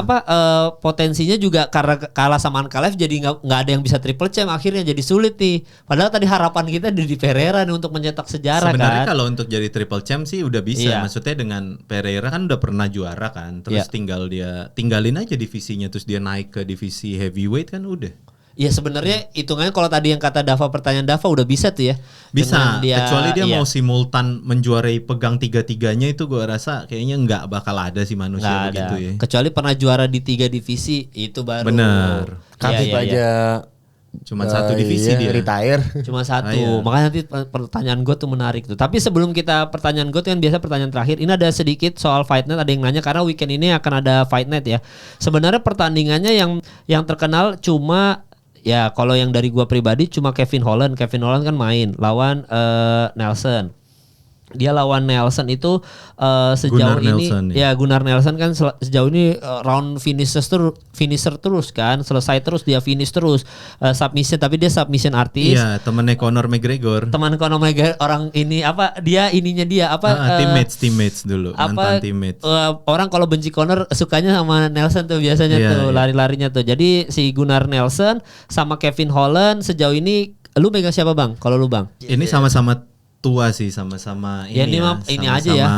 potensinya juga karena kalah sama Ankalaev jadi nggak ada yang bisa triple champ akhirnya jadi sulit nih. Padahal tadi harapan kita di Pereira nih untuk mencetak sejarah. Sebenarnya kan. kalau untuk jadi triple champ sih udah bisa. Iya. Maksudnya dengan Pereira kan udah pernah juara kan. Terus tinggalin aja divisinya terus dia naik ke divisi heavyweight kan udah. Ya sebenarnya hitungannya kalau tadi yang kata Dava, pertanyaan Dava udah bisa tuh ya. Bisa, kecuali dia mau simultan menjuarai pegang tiga-tiganya itu gue rasa kayaknya nggak bakal ada sih manusia Nggak begitu ada. ya. Kecuali pernah juara di 3 divisi itu baru. Bener. Khabib aja Cuma satu divisi dia. retire. Cuma satu. Iya. Makanya nanti pertanyaan gue tuh menarik tuh. Tapi sebelum kita pertanyaan gue tuh kan biasa pertanyaan terakhir. Ini ada sedikit soal Fight Night, ada yang nanya karena weekend ini akan ada Fight Night ya. Sebenarnya pertandingannya yang terkenal cuma ya kalau yang dari gua pribadi cuma Kevin Holland. Kevin Holland kan main lawan Nelson. Dia lawan Nelson itu sejauh Gunnar ini Nelson, ya Gunnar Nelson kan sejauh ini round finisher terus kan, selesai terus dia finish terus submission, tapi dia submission artis. Iya, temennya Conor McGregor. Teman Conor McGregor orang ini apa dia ininya dia apa teammates dulu, mantan teammates. Orang kalau benci Conor sukanya sama Nelson tuh biasanya tuh lari-larinya tuh. Jadi si Gunnar Nelson sama Kevin Holland sejauh ini lu megang siapa bang? Kalau lu bang? Ini sama-sama tua sih, sama-sama Ya, ini ini sama-sama aja ya.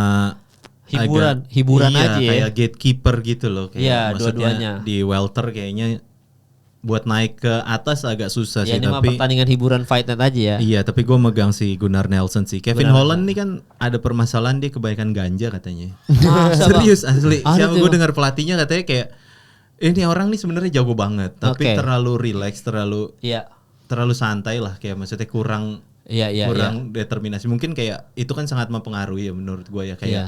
Hiburan iya, aja ya. kayak gatekeeper gitu loh. Kayak Iya, maksudnya dua-duanya. di welter kayaknya buat naik ke atas agak susah Ya sih. ini mah Tapi pertandingan hiburan fight night aja ya. iya, tapi gue megang si Gunnar Nelson sih. Kevin Holland nih kan ada permasalahan, dia kebanyakan ganja katanya. Masa, Bang? Serius asli. Ada Siapa tuh, gue Bang? dengar pelatihnya katanya kayak ini orang nih sebenarnya jago banget, tapi Oke. terlalu relax, terlalu Iya. santai lah, kayak maksudnya kurang Iya. determinasi. Mungkin kayak itu kan sangat mempengaruhi ya menurut gue ya, kayak Iya.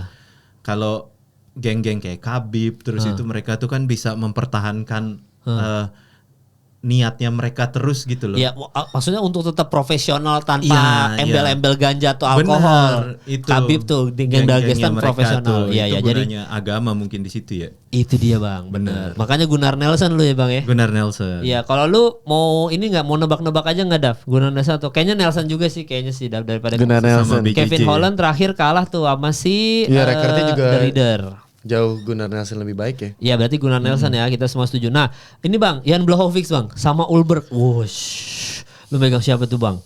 kalau geng-geng kayak Khabib terus itu mereka tuh kan bisa mempertahankan niatnya mereka terus gitu loh. Iya, maksudnya untuk tetap profesional tanpa Iya, embel-embel ganja atau alkohol. Benar, itu Khabib tuh dengan geng-gengnya Dagestan mereka profesional. tuh, Iya, itu ya. Jadi gunanya agama mungkin di situ ya. itu dia bang, benar. Makanya Gunnar Nelson lu ya bang ya. Gunnar Nelson. Iya, kalau lu mau ini nggak mau nebak-nebak aja nggak Dav? Gunnar Nelson atau kayaknya Nelson juga sih kayaknya sih Dav, daripada Gunnar Nelson. Big Kevin JJ. Holland terakhir kalah tuh sama si Iya, rekordnya juga The Reader. Jauh Gunnar Nelson lebih baik ya. Iya berarti Gunnar Nelson ya, kita semua setuju. Nah ini bang, Jan Blachowicz bang sama Ulberg. Wush, lu megang siapa tuh bang?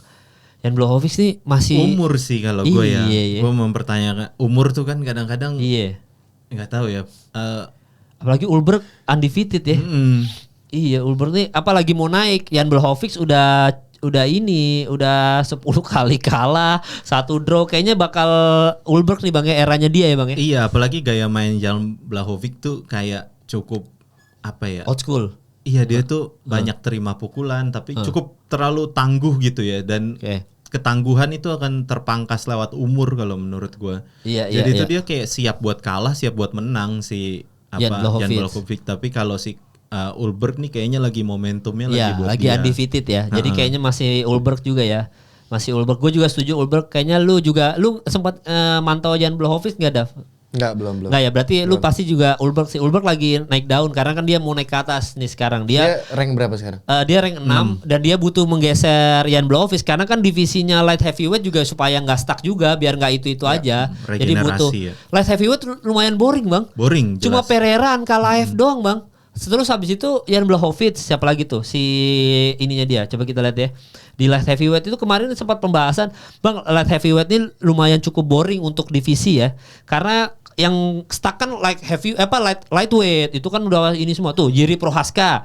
Jan Blachowicz nih masih Umur sih kalau gue ya. Iya. Gue mempertanyakan umur tuh kan kadang-kadang Iya. nggak tahu ya. Apalagi Ulberg undefeated ya. Iya Ulberg nih apalagi mau naik. Jan Blachowicz udah 10 kali kalah, 1 draw. Kayaknya bakal Ulberg nih bang ya, eranya dia ya bang ya. Iya, apalagi gaya main Jan Blachowicz tuh kayak cukup apa ya? Old school. Iya, dia tuh banyak terima pukulan tapi cukup terlalu tangguh gitu ya, dan Oke. ketangguhan itu akan terpangkas lewat umur kalau menurut gua. Iya, Jadi iya, itu iya. dia kayak siap buat kalah, siap buat menang si Jan Jan Blachowicz. Blachowicz. Tapi kalau si Ulberg nih kayaknya lagi momentumnya lagi Iya, buat lagi dia. undefeated ya. Jadi kayaknya masih Ulberg juga ya. Masih Ulberg. Gue juga setuju Ulberg. Kayaknya lu sempat mantau Jan Blachowicz enggak, Dav? Enggak, belum. Enggak ya, berarti lu pasti juga Ulberg sih. Ulberg lagi naik daun karena kan dia mau naik ke atas nih sekarang. Dia rank berapa sekarang? Dia rank 6 dan dia butuh menggeser Jan Blachowicz karena kan divisinya light heavyweight juga supaya nggak stuck juga, biar nggak itu aja. Jadi butuh regenerasi ya. light heavyweight lumayan boring, Bang. Boring, Cuma jelas. Pereira Ankalaev doang, Bang. Terus habis itu Jan Blachowicz, siapa lagi tuh si ininya dia. Coba kita lihat ya. Di light heavyweight itu kemarin sempat pembahasan, Bang, light heavyweight ini lumayan cukup boring untuk divisi ya. Karena yang stuck kan lightweight itu kan udah ini semua tuh. Jiri Prohaska,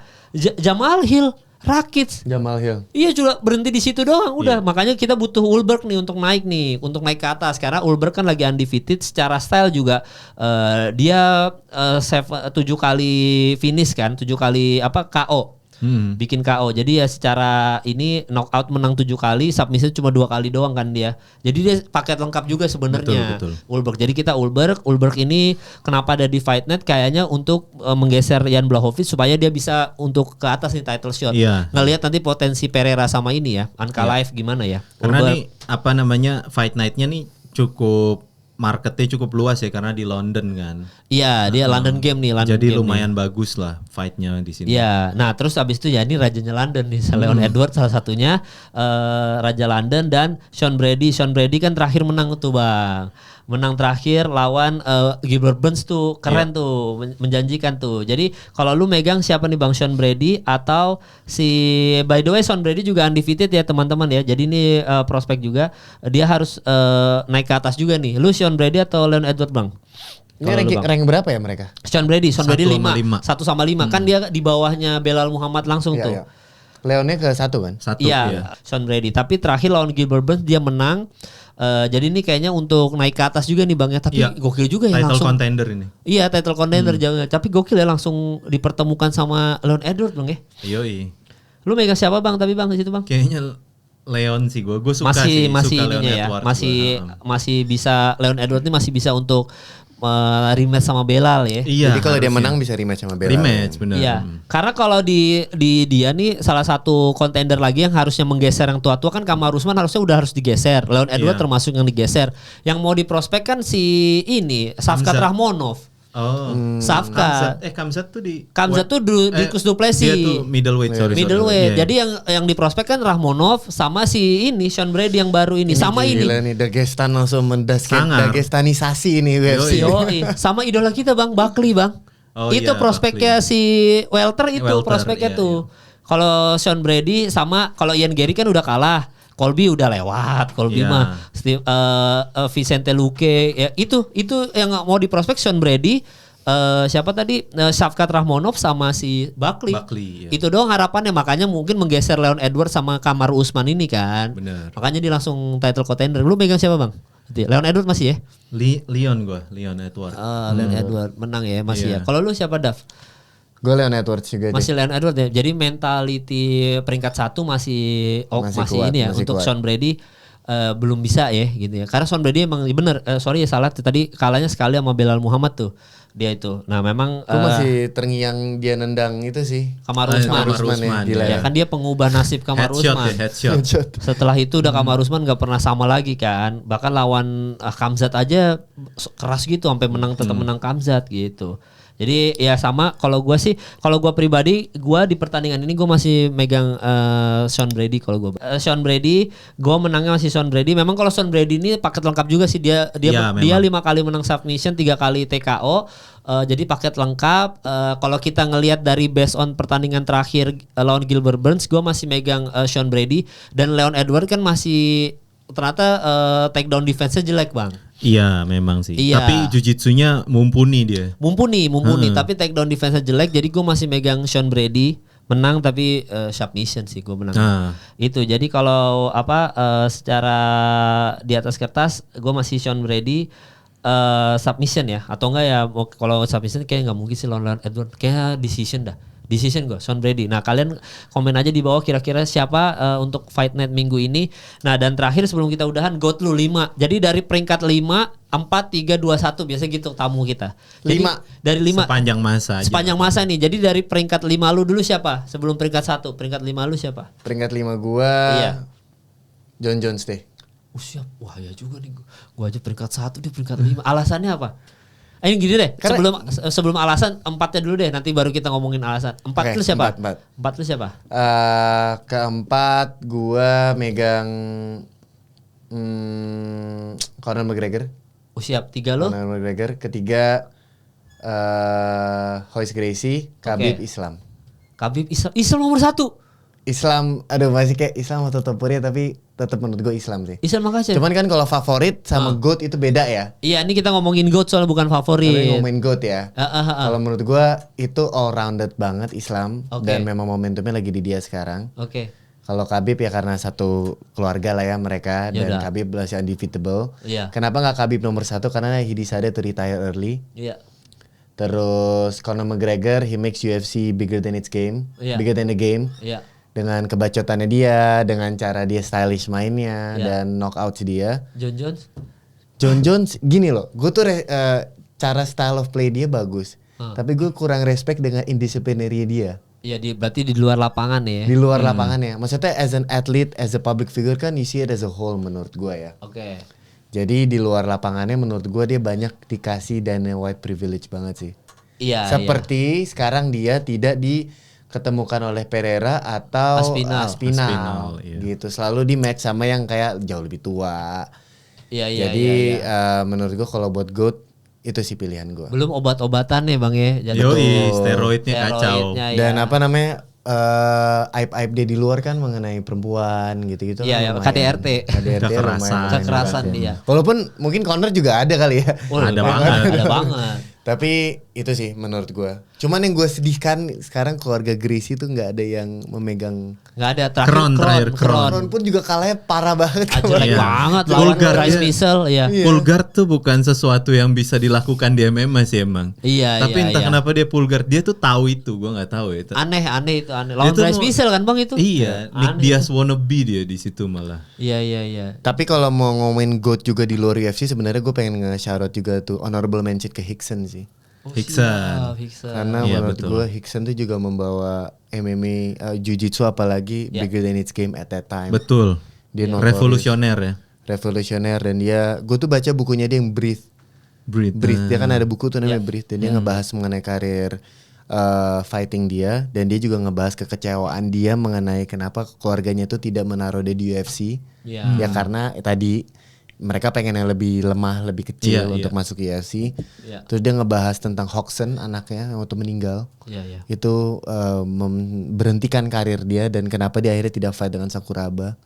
Jamal Hill, Rakic. Jamal Hill. Iya cuma berhenti di situ doang udah. Makanya kita butuh Ulberg nih untuk naik ke atas karena Ulberg kan lagi undefeated, secara style juga dia 7 kali finish kan, 7 kali KO. Bikin KO. Jadi ya secara ini knockout menang 7 kali, submission cuma 2 kali doang kan dia. Jadi dia paket lengkap juga sebenarnya. Betul. Ulberg. Jadi kita Ulberg ini kenapa ada di Fight Night kayaknya untuk menggeser Jan Blachowicz supaya dia bisa untuk ke atas nih title shot. Iya. Ngelihat nanti potensi Pereira sama ini ya, Ankalaev gimana ya. Karena Ulberg. nih Fight Night-nya nih cukup marketnya cukup luas ya karena di London kan. Iya, dia London Game nih, London Jadi Game lumayan bagus lah fight-nya di sini. Iya, nah terus abis itu ya ini rajanya London nih, Leon Edwards salah satunya Raja London dan Sean Brady. Sean Brady kan terakhir menang tuh bang, menang terakhir lawan Gilbert Burns tuh keren tuh, menjanjikan tuh. Jadi kalau lu megang siapa nih Bang, Sean Brady atau by the way Sean Brady juga undefeated ya teman-teman ya. Jadi ini prospek juga, dia harus naik ke atas juga nih. Lu Sean Brady atau Leon Edwards Bang? Ini rank berapa ya mereka? Sean Brady 5. 1 sama 5 kan dia di bawahnya Belal Muhammad langsung tuh. Iya. Leonnya ke 1 kan? 1. Iya, Sean Brady. Tapi terakhir lawan Gilbert Burns dia menang. Jadi ini kayaknya untuk naik ke atas juga nih Bang ya. Tapi gokil juga ya title langsung. Title contender ini. Iya, title contender jauhnya. Tapi gokil ya langsung dipertemukan sama Leon Edwards Bang ya. Yoi. Lu megang siapa Bang tapi Bang di situ Bang? Kayaknya Leon sih gue suka masih suka ininya Leon ya. Edwards Masih bisa Leon Edwards ini masih bisa untuk rematch sama Belal ya. Iya. Jadi kalau dia menang bisa rematch sama Belal. Rematch benar. Iya. Karena kalau di dia nih salah satu kontender lagi yang harusnya menggeser yang tua-tua kan Kamaru Usman harusnya udah harus digeser. Leon Edwards termasuk yang digeser. Yang mau diprospek kan si ini Shavkat Rakhmonov. Oh. Shavkat. Khamzat tuh Khamzat tuh di Kus Duplessis. Dia tuh middleweight, sorry. Middleweight. Jadi yang diprospek kan Rakhmonov sama si ini Sean Brady yang baru ini sama gila ini. Nih Dagestan langsung Dagestanisasi ini guys. Sama idola kita Bang, Buckley Bang. Oh, itu iya, prospeknya Buckley. si Welter itu prospeknya tuh. Kalau Sean Brady sama kalau Ian Gary kan udah kalah. Colby udah lewat, Colby mah Vicente Luque ya itu yang mau diprospek Sean Brady, siapa tadi Shavkat Rakhmonov sama si Buckley itu doang harapannya, makanya mungkin menggeser Leon Edwards sama Kamaru Usman ini kan. Bener. Makanya dia langsung title contender. Lu megang siapa Bang? Leon Edwards masih ya? Leon Edwards. Leon Edwards menang ya masih ya. Kalau lu siapa Dav? Gue Leon Edwards juga. Masih Leon Edwards ya. Jadi mentality peringkat 1 masih kuat, ini ya untuk kuat. Sean Brady belum bisa ya gitu ya. Karena Sean Brady emang bener salah tadi kalahnya sekali sama Belal Muhammad tuh. Dia itu. Nah, memang gue masih terngiang dia nendang itu sih. Kamaru Usman. Ya kan dia pengubah nasib Kamaru Usman. Headshot. Setelah itu udah Kamaru Usman enggak pernah sama lagi kan. Bahkan lawan Khamzat aja keras gitu sampai menang tetap menang Khamzat gitu. Jadi ya sama kalau gue pribadi gue di pertandingan ini gue masih megang Sean Brady. Kalau gue Sean Brady, gue menangnya masih Sean Brady. Memang kalau Sean Brady ini paket lengkap juga sih, dia 5 kali menang submission, 3 kali TKO. Jadi paket lengkap. Kalau kita ngelihat dari based on pertandingan terakhir lawan Gilbert Burns, gue masih megang Sean Brady, dan Leon Edwards kan masih ternyata takedown defense-nya jelek Bang. Iya memang sih. Iya. Tapi jujitsunya mumpuni dia. Mumpuni. Tapi takedown defense-nya jelek. Jadi gue masih megang Sean Brady. Menang tapi submission sih gue menang. Itu jadi kalau secara di atas kertas gue masih Sean Brady submission ya. Atau enggak ya kalau submission kayak nggak mungkin sih lawan Edward. Kayak decision gue Sean Brady. Nah kalian komen aja di bawah kira-kira siapa untuk Fight Night minggu ini. Nah dan terakhir sebelum kita udahan, GOAT lu 5. Jadi dari peringkat 5, 4, 3, 2, 1 biasa gitu tamu kita. Jadi, 5 dari 5 sepanjang masa nih. Jadi dari peringkat 5 lu dulu siapa? Sebelum peringkat 1, peringkat 5 lu siapa? Peringkat 5 gua John Jones deh. Siap. Wah ya juga nih, gua aja peringkat 1 dia peringkat 5. Alasannya apa? Ini gini deh, sebelum alasan 4-nya dulu deh, nanti baru kita ngomongin alasan. 4 lu siapa? 4 lu siapa? Keempat gua megang Conor McGregor. Siap. 3 lu? Conor McGregor. Ketiga Royce Gracie. Khabib Islam. Khabib Islam nomor 1. Islam, masih kayak Islam atau Topuria, tapi tetap menurut gue Islam sih. Islam makasih. Cuman kan kalau favorit sama GOAT itu beda ya. Iya, ini kita ngomongin GOAT soalnya bukan favorit. Tapi ngomongin GOAT ya. Kalau menurut gue itu all rounded banget Islam, dan memang momentumnya lagi di dia sekarang. Kalau Khabib ya karena satu keluarga lah ya mereka, dan Khabib masih undefeatable. Kenapa nggak Khabib nomor 1? Karena he decided to retire early. Terus Conor McGregor, he makes UFC bigger than its game, bigger than the game. Dengan kebacotannya dia, dengan cara dia stylish mainnya, dan knockouts dia. John Jones gini loh, gue tuh cara style of play dia bagus, tapi gue kurang respect dengan indisciplinary dia. Iya, berarti di luar lapangan ya. Di luar lapangannya, maksudnya as an athlete, as a public figure kan you see it as a whole menurut gue ya. Jadi di luar lapangannya menurut gue dia banyak dikasih dana white privilege banget sih. Seperti sekarang dia tidak diketemukan oleh Pereira atau Aspinall gitu. Selalu di match sama yang kayak jauh lebih tua. Iya. Jadi menurut gue kalau buat GOAT itu sih pilihan gue. Belum obat-obatan nih Bang ya. Yoi, steroidnya kacau. Dan apa namanya aib-aib dia di luar kan mengenai perempuan gitu-gitu. Iya, kan KDRT. Kekerasan dia. Walaupun mungkin Conor juga ada kali ya. Ada banget. Tapi itu sih menurut gue. Cuman yang gue sedihkan sekarang keluarga Gracie tuh nggak ada yang memegang. Nggak ada. Terakhir Kron pun juga kalahnya parah banget. Jelek banget lawan Bryce Mitchell. Pull guard tuh bukan sesuatu yang bisa dilakukan di MMA sih emang. Iya. Tapi entah kenapa dia pull guard, dia tuh tahu itu, gue nggak tahu itu. Aneh itu. Lawan Bryce Mitchell kan Bang itu. Iya. Nick Diaz wannabe dia di situ malah. Iya. Tapi kalau mau ngomongin GOAT juga di luar UFC sebenarnya gue pengen nge-shoutout juga tuh honorable mention ke Hickson sih. Hickson. Karena menurut gue Hickson tuh juga membawa MMA Jiu-Jitsu apalagi bigger than its game at that time. Betul. Dia revolusioner ya. Revolusioner dan gue tuh baca bukunya dia yang Breathe. Dia kan ada buku tuh namanya Breathe dan dia ngebahas mengenai karir fighting dia dan dia juga ngebahas kekecewaan dia mengenai kenapa keluarganya tuh tidak menaruh dia di UFC. Ya karena tadi mereka pengen yang lebih lemah, lebih kecil untuk masuk UFC. Terus dia ngebahas tentang Hodgson anaknya yang waktu meninggal. Itu berhentikan karir dia dan kenapa dia akhirnya tidak fight dengan Sakuraba.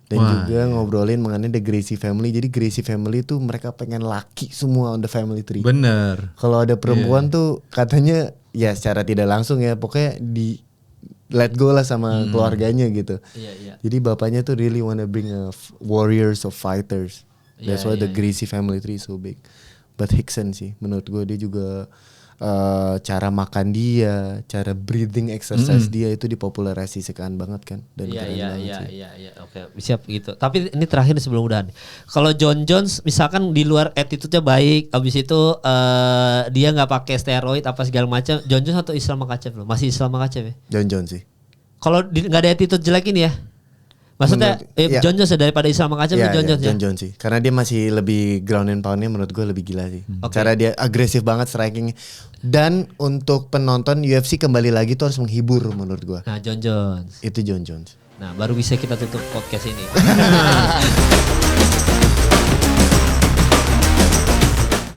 Dan juga ngobrolin mengenai the Gracie family. Jadi Gracie family tuh mereka pengen laki semua on the family tree. Bener. Kalau ada perempuan tuh katanya ya secara tidak langsung ya pokoknya di let go lah sama keluarganya gitu. Jadi bapaknya tuh really wanna bring warriors of fighters. That's why the Gracie family tree is so big. But Hickson sih menurut gue dia juga cara makan dia, cara breathing exercise dia itu dipopularisasikan banget kan. Dan Iya. Oke, siap gitu. Tapi ini terakhir sebelum udahan. Kalau John Jones misalkan di luar attitude-nya baik, abis itu dia nggak pakai steroid apa segala macam. John Jones atau Islam Makhachev loh? Masih Islam Makhachev ya? John Jones sih. Kalau nggak ada attitude jelek ini ya? Maksudnya John Jones daripada Islam Makhachev John Jones ya? John Jones sih. Karena dia masih lebih ground and pound-nya menurut gue lebih gila sih. Cara dia agresif banget striking. Dan untuk penonton UFC kembali lagi tuh harus menghibur menurut gue. Nah John Jones. Itu John Jones. Nah baru bisa kita tutup podcast ini.